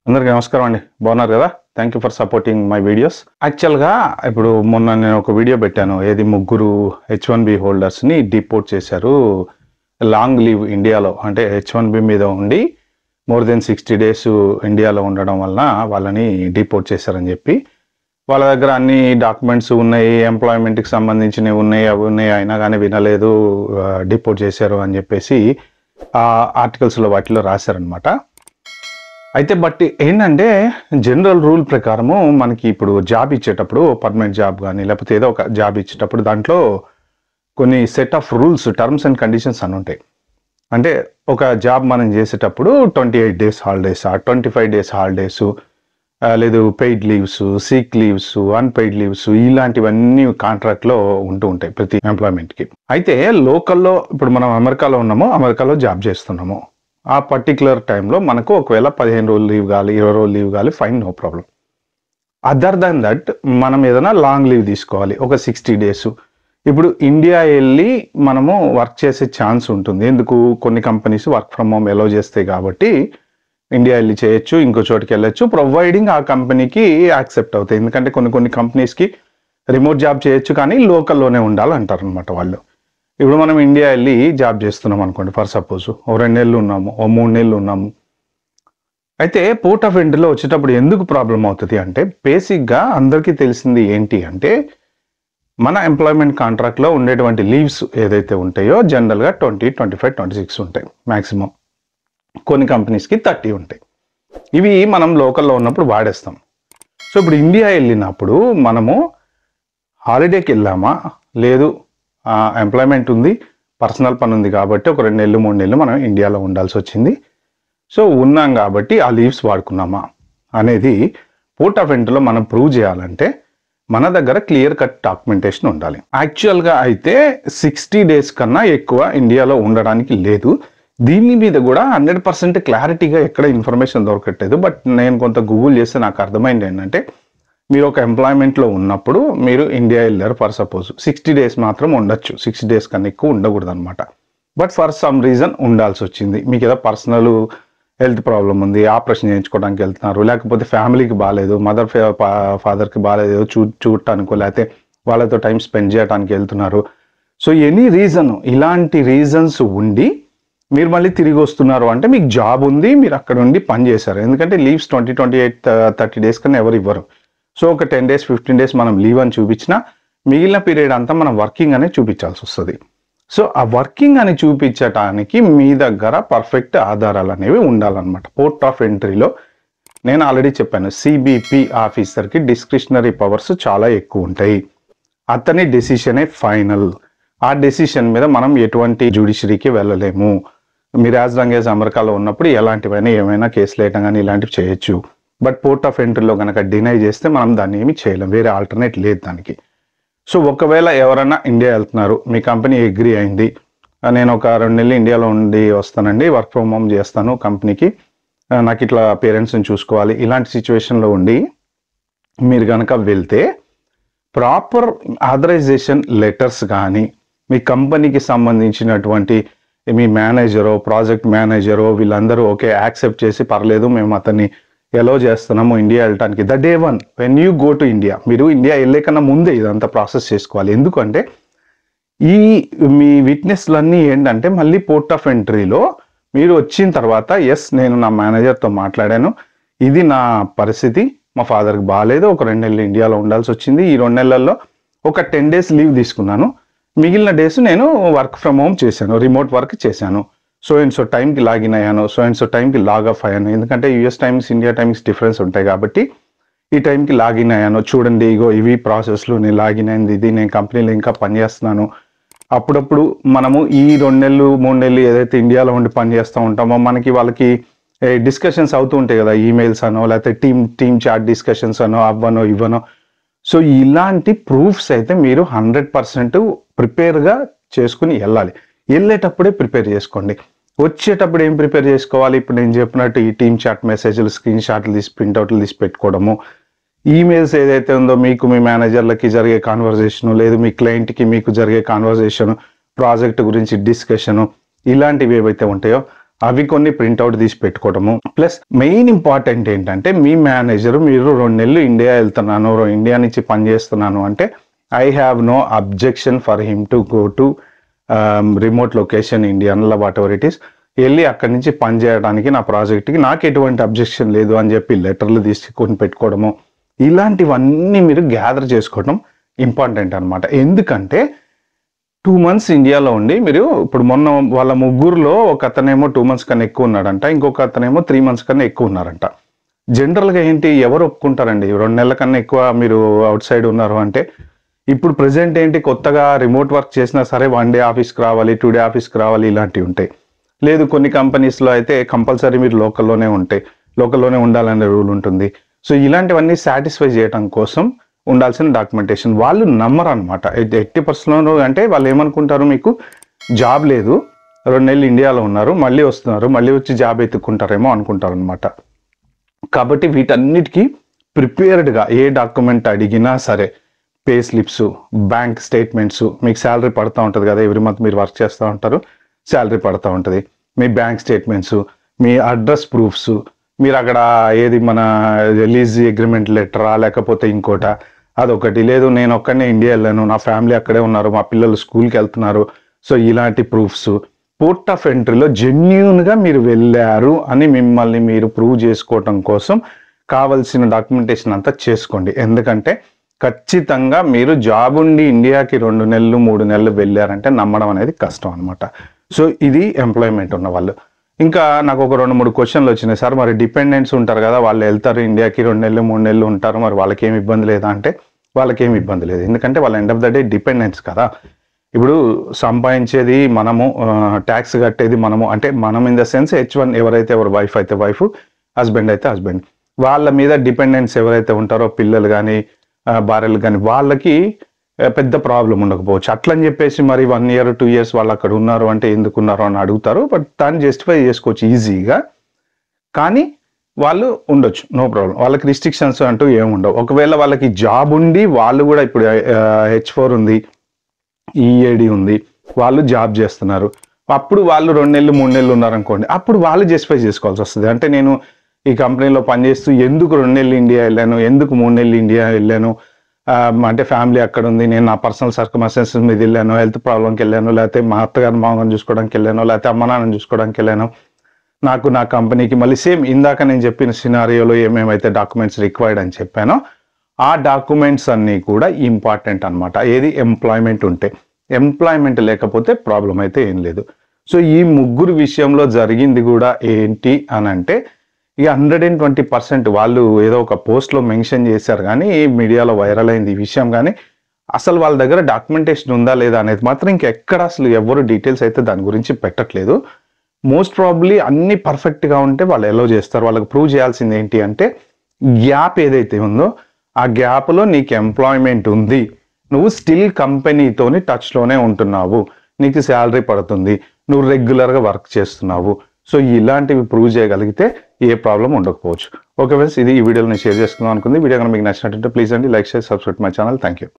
అందరికీ నమస్కారం అండి. బాగున్నారు కదా? Thank you for supporting my videos. యాక్చువల్గా ఇప్పుడు మొన్న నేను ఒక వీడియో పెట్టాను. ఏది ముగ్గురు H1B హోల్డర్స్ని డిపోర్ట్ చేశారు లాంగ్ లీవ్ ఇండియాలో. అంటే H1B మీద ఉండి మోర్ దెన్ 60 days ఇండియాలో ఉండడం వలన వాళ్ళని డిపోర్ట్ చేశారని చెప్పి, వాళ్ళ దగ్గర అన్ని డాక్యుమెంట్స్ ఉన్నాయి, ఎంప్లాయ్మెంట్కి సంబంధించినవి ఉన్నాయి, అవి ఉన్నాయి, అయినా కానీ వినలేదు, డిపోర్ట్ చేశారు అని చెప్పేసి ఆర్టికల్స్లో వాటిలో రాశారనమాట. అయితే బట్ ఏంటంటే జనరల్ రూల్ ప్రకారము మనకి ఇప్పుడు జాబ్ ఇచ్చేటప్పుడు పర్మనెంట్ జాబ్ కానీ లేకపోతే ఏదో ఒక జాబ్ ఇచ్చేటప్పుడు దాంట్లో కొన్ని set of rules, terms and conditions అని ఉంటాయి. అంటే ఒక జాబ్ మనం చేసేటప్పుడు 28 days హాలిడేస్, 25 days హాలిడేస్, లేదు paid leaves, sick leaves, unpaid leaves, ఇలాంటివన్నీ కాంట్రాక్ట్లో ఉంటూ ఉంటాయి ప్రతి ఎంప్లాయ్మెంట్కి. అయితే లోకల్లో ఇప్పుడు మనం అమెరికాలో ఉన్నాము, అమెరికాలో జాబ్ చేస్తున్నాము. ఆ పర్టికులర్ టైంలో మనకు ఒకవేళ 15 రోజులు లీవ్ కావాలి, 20 రోజులు లీవ్ కావాలి, fine, no problem. Other than that మనం ఏదైనా లాంగ్ లీవ్ తీసుకోవాలి ఒక 60 days. ఇప్పుడు ఇండియా వెళ్ళి మనము వర్క్ చేసే ఛాన్స్ ఉంటుంది. ఎందుకు? కొన్ని కంపెనీస్ వర్క్ ఫ్రమ్ హోమ్ ఎలో చేస్తాయి కాబట్టి ఇండియా వెళ్ళి చేయొచ్చు, ఇంకో చోటుకి వెళ్ళొచ్చు, ప్రొవైడింగ్ ఆ కంపెనీకి యాక్సెప్ట్ అవుతాయి. ఎందుకంటే కొన్ని కంపెనీస్కి రిమోట్ జాబ్ చేయొచ్చు కానీ లోకల్లోనే ఉండాలంటారు అనమాట వాళ్ళు. ఇప్పుడు మనం ఇండియా వెళ్ళి జాబ్ చేస్తున్నాం అనుకోండి, ఫర్ సపోజ్ ఓ 2 నెలలు ఉన్నాము, ఓ 3 నెలలు ఉన్నాము. అయితే పోర్ట్ ఆఫ్ ఎంట్రీలో వచ్చేటప్పుడు ఎందుకు ప్రాబ్లం అవుతుంది అంటే, బేసిక్గా అందరికీ తెలిసింది ఏంటి అంటే, మన ఎంప్లాయ్మెంట్ కాంట్రాక్ట్లో ఉండేటువంటి లీవ్స్ ఏదైతే ఉంటాయో జనరల్గా 20, 25, 26 ఉంటాయి మ్యాక్సిమం. కొన్ని కంపెనీస్కి 30 ఉంటాయి. ఇవి మనం లోకల్లో ఉన్నప్పుడు వాడేస్తాం. సో ఇప్పుడు ఇండియా వెళ్ళినప్పుడు మనము హాలిడేకి వెళ్ళామా, లేదు ఎంప్లాయ్మెంట్ ఉంది, పర్సనల్ పని ఉంది కాబట్టి ఒక 2 నెలలు 3 నెలలు మనం ఇండియాలో ఉండాల్సి వచ్చింది. సో ఉన్నాం కాబట్టి ఆ లీవ్స్ వాడుకున్నామా అనేది పోర్ట్ ఆఫ్ ఎంట్రీలో మనం ప్రూవ్ చేయాలంటే మన దగ్గర క్లియర్ కట్ డాక్యుమెంటేషన్ ఉండాలి. యాక్చువల్గా అయితే 60 days కన్నా ఎక్కువ ఇండియాలో ఉండడానికి లేదు. దీని మీద కూడా 100% క్లారిటీగా ఎక్కడ ఇన్ఫర్మేషన్ దొరకట్లేదు. బట్ నేను కొంత గూగుల్ చేస్తే నాకు అర్థమైంది ఏంటంటే, మీరు ఒక ఎంప్లాయ్మెంట్లో ఉన్నప్పుడు మీరు ఇండియా వెళ్ళారు, ఫర్ సపోజ్ 60 days మాత్రం ఉండొచ్చు, 60 days కన్నా ఎక్కువ ఉండకూడదు అనమాట. బట్ ఫర్ సమ్ రీజన్ ఉండాల్సి వచ్చింది. మీకు ఏదో పర్సనల్ హెల్త్ ప్రాబ్లం ఉంది, ఆపరేషన్ చేయించుకోవడానికి వెళ్తున్నారు, లేకపోతే ఫ్యామిలీకి బాగాలేదు, మదర్ ఫాదర్కి బాగాలేదు, చూడటానికో లేకపోతే వాళ్ళతో టైం స్పెండ్ చేయడానికి వెళ్తున్నారు. సో ఎనీ రీజన్, ఇలాంటి రీజన్స్ ఉండి మీరు మళ్ళీ తిరిగి వస్తున్నారు అంటే మీకు జాబ్ ఉంది, మీరు అక్కడ ఉండి పని చేశారు. ఎందుకంటే లీవ్స్ 20, 28, 30 days కన్నా ఎవరు ఇవ్వరు. సో ఒక 10 days, 15 days మనం లీవ్ అని చూపించినా మిగిలిన పీరియడ్ అంతా మనం వర్కింగ్ అనే చూపించాల్సి వస్తుంది. సో ఆ వర్కింగ్ అని చూపించటానికి మీ దగ్గర పర్ఫెక్ట్ ఆధారాలు అనేవి ఉండాలన్నమాట. పోర్ట్ ఆఫ్ ఎంట్రీలో నేను ఆల్రెడీ చెప్పాను, సిబిపి ఆఫీసర్కి డిస్క్రిషనరీ పవర్స్ చాలా ఎక్కువ ఉంటాయి. అతని డెసిషనే ఫైనల్. ఆ డెసిషన్ మీద మనం ఎటువంటి జ్యుడిషియరీకి వెళ్ళలేము. మీరు యాజ్ లాంగ్ యాజ్ అమెరికాలో ఉన్నప్పుడు ఎలాంటివైనా ఏమైనా కేసులు వేయటం కానీ ఇలాంటివి చేయొచ్చు. బట్ పోర్ట్ ఆఫ్ ఎంట్రీలో కనుక డినై చేస్తే మనం దాన్ని ఏమి చేయలేం, వేరే ఆల్టర్నేట్ లేదు దానికి. సో ఒకవేళ ఎవరైనా ఇండియా వెళ్తున్నారు, మీ కంపెనీ అగ్రీ అయింది, నేను ఒక 2 నెలలు ఇండియాలో ఉండి వస్తానండి, వర్క్ ఫ్రమ్ హోమ్ చేస్తాను కంపెనీకి, నాకు ఇట్లా పేరెంట్స్ని చూసుకోవాలి, ఇలాంటి సిచ్యువేషన్లో ఉండి మీరు కనుక వెళ్తే ప్రాపర్ ఆథరైజేషన్ లెటర్స్ కానీ మీ కంపెనీకి సంబంధించినటువంటి మీ మేనేజరో ప్రాజెక్ట్ మేనేజరో వీళ్ళందరూ ఓకే యాక్సెప్ట్ చేసి పర్లేదు మేము అతన్ని ఎలో చేస్తున్నాము ఇండియా వెళ్ళటానికి, the day one when you go to India, మీరు ఇండియా వెళ్ళే కన్నా ముందే ఇదంతా ప్రాసెస్ చేసుకోవాలి. ఎందుకంటే ఈ మీ విట్నెస్లన్నీ ఏంటంటే మళ్ళీ పోర్ట్ ఆఫ్ ఎంట్రీలో మీరు వచ్చిన తర్వాత ఎస్ నేను నా మేనేజర్తో మాట్లాడాను, ఇది నా పరిస్థితి, మా ఫాదర్కి బాగాలేదు, ఒక 2 నెలలు ఇండియాలో ఉండాల్సి వచ్చింది, ఈ 2 నెలల్లో ఒక 10 days లీవ్ తీసుకున్నాను, మిగిలిన డేస్ నేను వర్క్ ఫ్రమ్ హోమ్ చేశాను, రిమోట్ వర్క్ చేశాను, సో అండ్ సో టైంకి లాగిన్ అయ్యాను, సో అండ్ సో టైంకి లాగ్ ఆఫ్ అయ్యాను. ఎందుకంటే US times India times difference ఉంటాయి కాబట్టి ఈ టైంకి లాగిన్ అయ్యాను, చూడండి ఇగో ఇవి ప్రాసెస్లు, నేను లాగిన్ అయింది ఇది, నేను కంపెనీలో ఇంకా పనిచేస్తున్నాను. అప్పుడప్పుడు మనము ఈ 2 నెలలు 3 నెలలు ఏదైతే ఇండియాలో ఉండి పని చేస్తూ ఉంటామో మనకి వాళ్ళకి డిస్కషన్స్ అవుతూ ఉంటాయి కదా, ఈమెయిల్స్ అనో లేకపోతే టీమ్ చాట్ డిస్కషన్స్ అనో అవ్వనో ఇవ్వనో. సో ఇలాంటి ప్రూఫ్స్ అయితే మీరు 100% ప్రిపేర్గా చేసుకుని వెళ్ళాలి. వెళ్ళేటప్పుడే ప్రిపేర్ చేసుకోండి. వచ్చేటప్పుడు ఏం ప్రిపేర్ చేసుకోవాలి? ఇప్పుడు నేను చెప్పినట్టు ఈ టీమ్ చాట్ మెసేజ్లు స్క్రీన్ షాట్లు తీసి ప్రింట్అవుట్లు తీసి పెట్టుకోవడము, ఈమెయిల్స్ ఏదైతే ఉందో మీకు మీ మేనేజర్లకి జరిగే కాన్వర్జేషను, లేదు మీ క్లయింట్కి మీకు జరిగే కాన్వర్జేషను, ప్రాజెక్ట్ గురించి డిస్కషను, ఇలాంటివి ఏవైతే ఉంటాయో అవి కొన్ని ప్రింట్అవుట్ తీసి పెట్టుకోవడము. ప్లస్ మెయిన్ ఇంపార్టెంట్ ఏంటంటే మీ మేనేజర్ మీరు 2 నెలలు ఇండియా వెళ్తున్నాను, ఇండియా నుంచి పని చేస్తున్నాను అంటే I have no objection for him to go to remote location India whatever it is, వెళ్ళి అక్కడి నుంచి పని చేయడానికి నా ప్రాజెక్ట్కి నాకు ఎటువంటి అబ్జెక్షన్ లేదు అని చెప్పి లెటర్లు తీసుకొని పెట్టుకోవడము, ఇలాంటివన్నీ మీరు గ్యాదర్ చేసుకోవడం ఇంపార్టెంట్ అనమాట. ఎందుకంటే 2 months ఇండియాలో ఉండి మీరు ఇప్పుడు మొన్న వాళ్ళ ముగ్గురులో ఒక అతనేమో 2 months కన్నా ఎక్కువ ఉన్నాడంట, ఇంకొక అతనేమో 3 months కన్నా ఎక్కువ ఉన్నారంట. జనరల్గా ఏంటి ఎవరు ఒప్పుకుంటారండి 2 నెలల కన్నా ఎక్కువ మీరు అవుట్ సైడ్ ఉన్నారు అంటే? ఇప్పుడు ప్రజెంట్ ఏంటి కొత్తగా రిమోట్ వర్క్ చేసినా సరే 1 day ఆఫీస్కి రావాలి, 2 day ఆఫీస్కి రావాలి, ఇలాంటివి ఉంటాయి. లేదు కొన్ని కంపెనీస్లో అయితే కంపల్సరీ మీరు లోకల్లోనే ఉండాలనే రూల్ ఉంటుంది. సో ఇలాంటివన్నీ సాటిస్ఫై చేయడం కోసం ఉండాల్సిన డాక్యుమెంటేషన్ వాళ్ళు నమ్మరు అనమాట. 80% అంటే వాళ్ళు ఏమనుకుంటారు, మీకు జాబ్ లేదు, 2 నెలలు ఇండియాలో ఉన్నారు, మళ్ళీ వస్తున్నారు, మళ్ళీ వచ్చి జాబ్ ఎత్తుక్కుంటారేమో అనుకుంటారు అనమాట. కాబట్టి వీటన్నిటికీ ప్రిపేర్డ్గా ఏ డాక్యుమెంట్ అడిగినా సరే, పే స్లిప్స్, బ్యాంక్ స్టేట్మెంట్స్, మీకు శాలరీ పడుతూ ఉంటుంది కదా, ఎవ్రీ మంత్ మీరు వర్క్ చేస్తూ ఉంటారు, శాలరీ పడుతూ ఉంటుంది, మీ బ్యాంక్ స్టేట్మెంట్స్, మీ అడ్రస్ ప్రూఫ్స్, మీరు అక్కడ ఏది మన రిలీజ్ అగ్రిమెంట్ లెటరా లేకపోతే ఇంకోట, అదొకటి. లేదు నేను ఒక్కనే ఇండియా వెళ్ళాను, నా ఫ్యామిలీ అక్కడే ఉన్నారు, మా పిల్లలు స్కూల్కి వెళ్తున్నారు, సో ఇలాంటి ప్రూఫ్స్. పోర్ట్ ఆఫ్ ఎంట్రీలో జెన్యూన్గా మీరు వెళ్ళారు అని మిమ్మల్ని మీరు ప్రూవ్ చేసుకోవటం కోసం కావలసిన డాక్యుమెంటేషన్ అంతా చేసుకోండి. ఎందుకంటే ఖచ్చితంగా మీరు జాబ్ ఉండి ఇండియాకి 2 నెలలు 3 నెలలు వెళ్ళారంటే నమ్మడం అనేది కష్టం అనమాట. సో ఇది ఎంప్లాయ్మెంట్ ఉన్న వాళ్ళు. ఇంకా నాకు ఒక 2-3 క్వశ్చన్లు వచ్చినాయి, సార్ మరి డిపెండెంట్స్ ఉంటారు కదా, వాళ్ళు వెళ్తారు ఇండియాకి 2 నెలలు 3 నెలలు ఉంటారు, మరి వాళ్ళకి ఏమి ఇబ్బంది లేదా అంటే వాళ్ళకేమి ఇబ్బంది లేదు. ఎందుకంటే వాళ్ళ end of the day dependents కదా. ఇప్పుడు సంపాదించేది మనము, ట్యాక్స్ కట్టేది మనము, అంటే మనం ఇన్ ద సెన్స్ H1 ఎవరైతే ఎవరు వైఫ్ అయితే వైఫ్, హస్బెండ్ అయితే హస్బెండ్, వాళ్ళ మీద డిపెండెంట్స్ ఎవరైతే ఉంటారో పిల్లలు కానీ భార్యలు కానీ వాళ్ళకి పెద్ద ప్రాబ్లం ఉండకపోవచ్చు. అట్లని చెప్పేసి మరి 1 year 2 years వాళ్ళు అక్కడ ఉన్నారు అంటే ఎందుకున్నారు అని అడుగుతారు, బట్ దాన్ని జస్టిఫై చేసుకోవచ్చు ఈజీగా. కానీ వాళ్ళు ఉండొచ్చు, నో ప్రాబ్లం, వాళ్ళకి రిస్ట్రిక్షన్స్ అంటూ ఏముండవు. ఒకవేళ వాళ్ళకి జాబ్ ఉండి వాళ్ళు కూడా ఇప్పుడు H4 ఉంది, EAD ఉంది, వాళ్ళు జాబ్ చేస్తున్నారు, అప్పుడు వాళ్ళు 2 నెలలు 3 నెలలు ఉన్నారనుకోండి, అప్పుడు వాళ్ళు జస్టిఫై చేసుకోవాల్సి వస్తుంది. అంటే నేను ఈ కంపెనీలో పనిచేస్తూ ఎందుకు 2 నెలలు ఇండియా వెళ్ళాను, ఎందుకు 3 నెలలు ఇండియా వెళ్ళాను అంటే ఫ్యామిలీ అక్కడ ఉంది, నేను నా పర్సనల్ సర్కమ్స్టాన్సెస్ మీద వెళ్ళాను, హెల్త్ ప్రాబ్లంకి వెళ్ళాను, లేకపోతే మా అత్తగారు మామగారిని చూసుకోవడానికి వెళ్ళాను, లేకపోతే అమ్మ నాన్నని చూసుకోవడానికి వెళ్ళాను, నాకు నా కంపెనీకి మళ్ళీ సేమ్ ఇందాక నేను చెప్పిన సినారియోలో ఏమేమైతే డాక్యుమెంట్స్ రిక్వైర్డ్ అని చెప్పానో ఆ డాక్యుమెంట్స్ అన్నీ కూడా ఇంపార్టెంట్ అనమాట. ఏది ఎంప్లాయ్మెంట్ ఉంటే. ఎంప్లాయ్మెంట్ లేకపోతే ప్రాబ్లం అయితే ఏం లేదు. సో ఈ ముగ్గురు విషయంలో జరిగింది కూడా ఏంటి అని అంటే ఇక 120% వాళ్ళు ఏదో ఒక పోస్ట్లో మెన్షన్ చేశారు కానీ మీడియాలో వైరల్ అయింది ఈ విషయం, కానీ అసలు వాళ్ళ దగ్గర డాక్యుమెంటేషన్ ఉందా లేదా అనేది మాత్రం ఇంకెక్కడ అసలు ఎవరు డీటెయిల్స్ అయితే దాని గురించి పెట్టట్లేదు. మోస్ట్ ప్రాబబ్లీ అన్ని పర్ఫెక్ట్గా ఉంటే వాళ్ళు ఎలో చేస్తారు. వాళ్ళకి ప్రూవ్ చేయాల్సింది ఏంటి అంటే గ్యాప్ ఏదైతే ఉందో ఆ గ్యాప్లో నీకు ఎంప్లాయ్మెంట్ ఉంది, నువ్వు స్టిల్ కంపెనీతోని టచ్లోనే ఉంటున్నావు, నీకు శాలరీ పడుతుంది, నువ్వు రెగ్యులర్గా వర్క్ చేస్తున్నావు. సో ఇలాంటివి ప్రూవ్ చేయగలిగితే ఏ ప్రాబ్లం ఉండకపోవచ్చు. ఓకే ఫ్రెండ్స్, ఇది ఈ వీడియోలో నేను షేర్ చేసుకుందాం అనుకుంది. వీడియో కనుక మీకు నచ్చినట్టు ప్లీజ్ అండి like, share, subscribe my channel. Thank you.